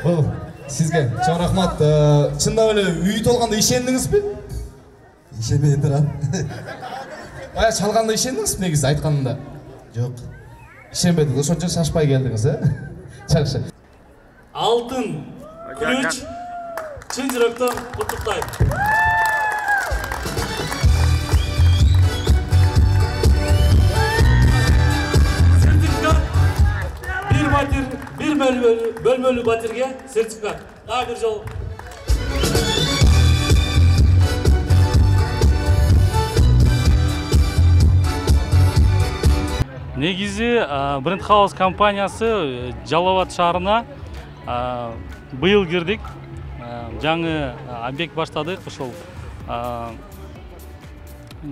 Бұл сізге чоң рахмат. Шындап эле үй толганда ишендиңизби? Ишенбей турам. Бая чалганда ишендиңизби негизи айтканында? Жок. Ишенбедиңиз, ошон үчүн шашпай келдиңиз, Жакшы. Алтын ключ чын жүрөктөн куттуктайм. Bir bölmölü batırge sertifikat. Daha bir jol. Негизи Brand House компаниясы Жалал Абад шаарына быйыл кирдик. Жаңы объект баштадык. Ошол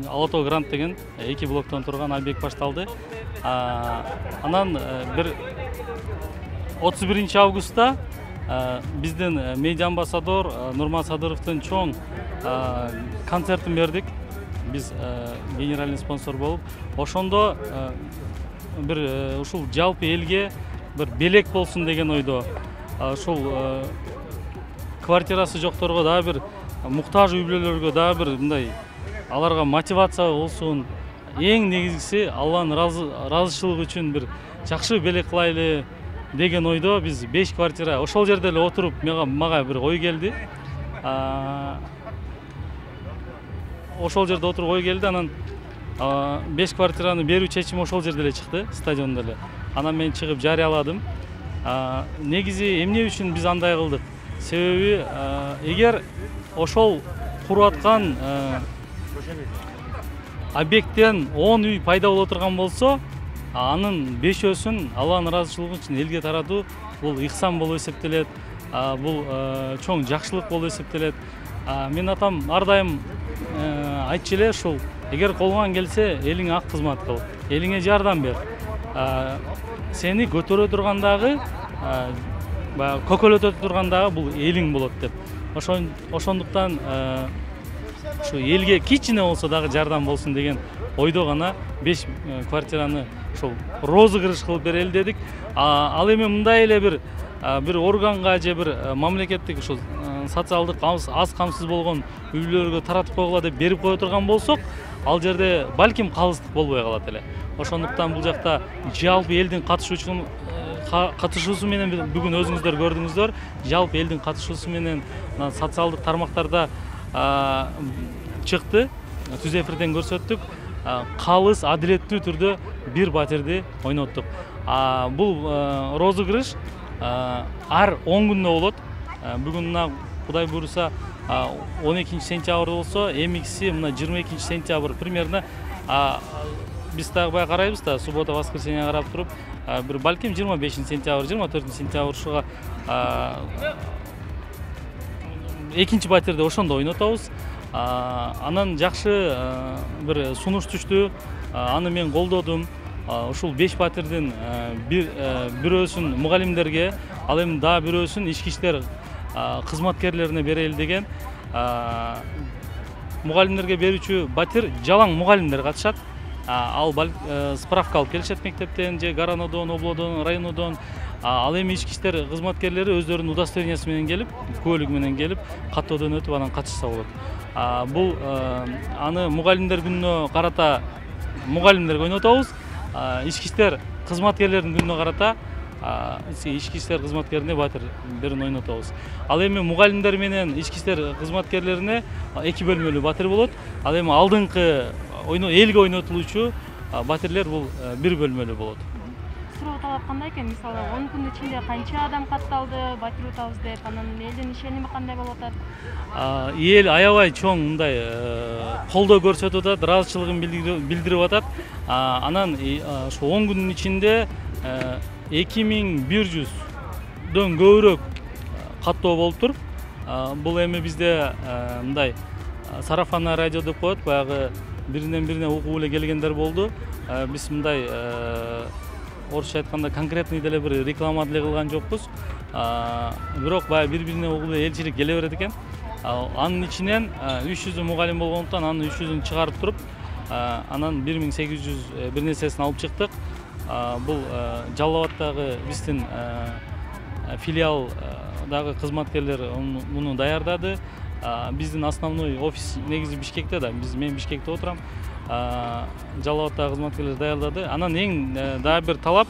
Алато Грант деген 2 блоктон турган объект башталды. Анан бир 31 августта биздин медиа амбассадор Нурман Садыровдун чоң концертин бердик. Биз генеральный спонсор болуп, ошондо бир ушул жалпы элге бир белек болсун деген ойдо. Ушул квартирасы жокторго дагы бир муктаж үй бүлөлөргө дагы бир мындай аларга мотивация болсун. Эң негизгиси Алланын ыраазычылыгы үчүн бир жакшы белек кылайлы деген ойдо биз 5 квартира ошол жерде эле отуруп мага бир ой келди. Ошол жерде отуруп ой келди, анан 5 квартираны берүү чечими ошол жерде эле чыкты, стадиондо эле. Анан мен чыгып жарыяладым. Негизи эмне үчүн биз андай кылдык? Себеби эгер ошол куруп аткан объекттен 10 үй пайда боло турган болсо, анын 5-өсүн Алланын ыраазычылыгы үчүн элге таратуу бул ихсан болуп эсептелет. Бул чоң жакшылык болуп эсептелет. Мен атам ар дайым айтчу эле ушул: эгер колуңан келсе, элиңе ак кызмат кыл, элиңе жардам бер. Сени көтөрө тургандагы, баягы көкөлөтө тургандагы бул элиң болот деп. Ошондуктан ушу элге кичине болсо дагы жардам болсун деген ойдо гана 5 квартираны ушул розыгрыш кылып берели дедик. Ал эми мындай эле бир органга же бир мамлекеттик ушул социалдык аз камсыз болгон үй бүлөлөргө таратып койгула деп берип кое турган болсок, ал жерде балким калыстык болбой калат эле. Ошондуктан бул жакта жалпы элдин катышуусу менен бүгүн өзүңүздөр көрдүңүздөр, жалпы элдин катышуусу менен социалдык тармактарда чыкты, түз эфирден көрсөттүк. Калыс, адилеттүү түрдө бир батирди ойноттук. Бул розыгрыш ар 10 күндө болот. Бүгүн Кудай буйруса 12 сентябрь болсо, эмикиси мына 22 сентябрь примерно. Биз дагы бая карайбыз да, суббота, воскресенье карап туруп, бир балким 25 сентябрь, 24 сентябрь ушуга экинчи батирди ошондо ойнотобуз. Анан жакшы бир сунуш түштү. Аны мен колдодум. Ушул 5 батирдин бирөөсүн мугалимдерге, ал эми дагы бирөөсүн ички иштер кызматкерлерине берели деген. Мугалимдерге берүүчү батир жалаң мугалимдер катышат. Ал справка алып келишет мектептен же Гаранодон, Облодон, районодон. Ал эми ички иштер кызматкерлери өздөрүнүн удостоверениясы менен келип, көлүгү менен келип, каттоодон өтүп анан катышса болот. Бул аны мугалимдер күнүнө карата мугалимдерге ойнотобуз. Ички иштер кызматкерлеринин күнүнө карата ички иштер кызматкерине батир бирин ойнотобуз. Ал эми мугалимдер менен ички иштер кызматкерлерине 2 бөлмөлүү батир болот. Ал эми алдыңкы элге ойнотулуучу батирлер бул 1 бөлмөлүү болот. Суроо талап кандай экен? Мисалы 10 күн ичинде канча адам катталды, батир утабыз деп, анан элдин ишеними кандай болуп атат? Эл аябай чоң мындай колдоо көрсөтүп атат, ыраазычылыгын билдирип атат. Анан ушу 10 күнүн ичинде 2100дөн көбүрөөк каттоо болуптур. Бул эми бизде мындай сарафанный радио деп коет, баягы биринен бирине угуп эле келгендер болду. Биз мындай орусча айтканда конкретный деле бир реклама деле кылган жокпуз. Бирок баягы бири-бирине угуп элчилик келе берет экен. Анын ичинен 300 мугалим болгондуктан анын 300-ын чыгарып туруп, анан 1800 бир нерсесин алып чыктык. Бул Жалал Абадтагы биздин филиал дагы кызматкерлер муну даярдады. Биздин основной офис негизи Бишкекте да, мен Бишкекте отурам. Жалал Абадтагы кызматкерлер даярдады. Анан эң дагы бир талап,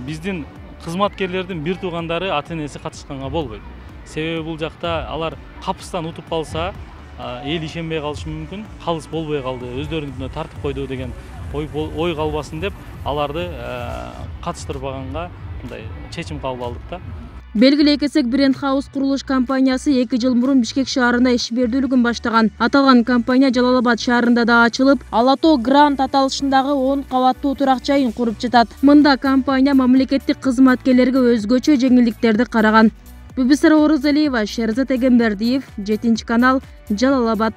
биздин кызматкерлердин бир туугандары ата-энеси катышканга болбойт. Себеби бул жакта алар капыстан утуп калса, эл ишенбей калышы мүмкүн, калыс болбой калды, өздөрүнө тартып койду деген ой калбасын деп аларды катыштырбаганга мындай чечим кабыл алдык да. Белгилей кетсек, Бренд Хаус курулуш компаниясы 2 жыл мурун Бишкек шаарында иш бердүүлүгүн баштаган. Аталган компания Жалал Абад шаарында да ачылып, Алато Грант аталышындагы 10 кабаттуу турак жайын куруп жатат. Мында компания мамлекеттик кызматкерлерге өзгөчө жеңилдиктерди караган. Бүбүсара Орозалиева, Шерзат Эгембердиев, 7 канал, Жалал Абад.